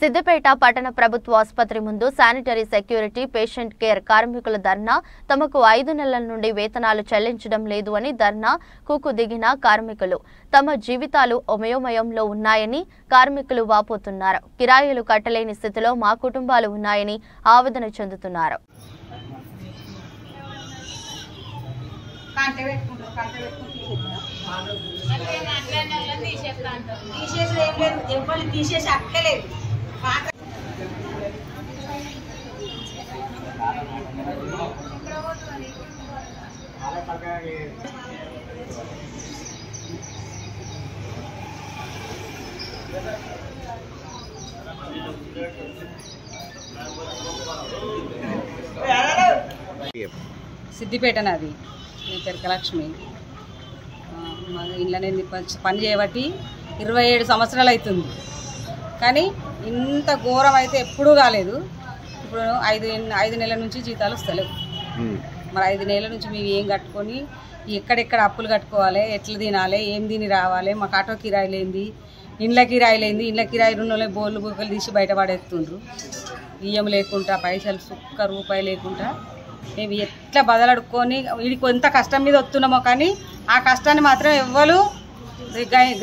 సిద్దిపేట పట్టణ ప్రభుత్వ ఆసుపత్రి ముందు శానిటరీ సెక్యూరిటీ పేషెంట్ కేర్ కార్మికుల ధర్నా తమకు 5 నెలల నుండి వేతనాలు చెల్లించడం లేదు అని ధర్నాకు దిగిన కార్మికులు తమ జీవితాలు అయోమయంలో ఉన్నాయని కార్మికులు వాపోతున్నారు. కిరాయిలు కట్టలేని స్థితిలో మా కుటుంబాలు ఉన్నాయని ఆవేదన చెందుతున్నారు. సిద్దిపేట నాది. నేను పెరకలక్ష్మి. మా ఇంట్లో నేను పని చేయబట్టి 27 సంవత్సరాలు అవుతుంది. కానీ ఇంత ఘోరం అయితే ఎప్పుడూ కాలేదు. ఇప్పుడు 5 నెలల నుంచి జీతాలు వస్తలేవు. మరి 5 నెలల నుంచి మేము ఏం కట్టుకొని ఎక్కడెక్కడ అప్పులు కట్టుకోవాలి, ఎట్లా తినాలి, ఏం తిని రావాలి, మాకు ఆటో కిరాయిలేంది, ఇండ్ల కిరాయిలేంది, ఇండ్ల కిరాయి ఉన్న బోర్లు బుక్కలు తీసి బయటపడేస్తుండ్రు. బియ్యం లేకుండా, పైసలు సుక్క రూపాయి లేకుండా మేము ఎట్లా బదలడుకొని వీడికి ఎంత కష్టం మీద వస్తున్నామో కానీ ఆ కష్టాన్ని మాత్రం ఎవ్వరు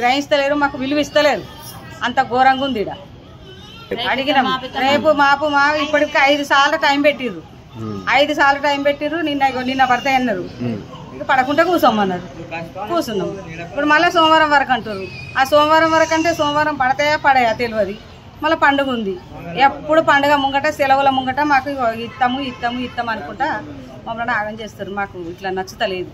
గ్రహిస్తలేరు, మాకు విలువ ఇస్తలేరు. అంత ఘోరంగా ఉంది. అడిగినాం రేపు మాపు ఇప్పటికి 5 సార్లు టైం పెట్టిర్రు. 5 సార్లు టైం పెట్టిర్రు. నిన్న పడతాయి అన్నారు. ఇక పడకుండా కూర్చోమన్నారు. కూర్చున్నాం. ఇప్పుడు మళ్ళీ సోమవారం వరకు అంటారు. ఆ సోమవారం వరకు అంటే సోమవారం పడతాయా పడాయా తెలియదు. మళ్ళీ పండుగ ఉంది. ఎప్పుడు పండుగ ముంగట సెలవుల ముంగట మాకు ఇస్తాము అనుకుంటా మమ్మల్ని ఆగం చేస్తారు. మాకు ఇట్లా నచ్చుతలేదు.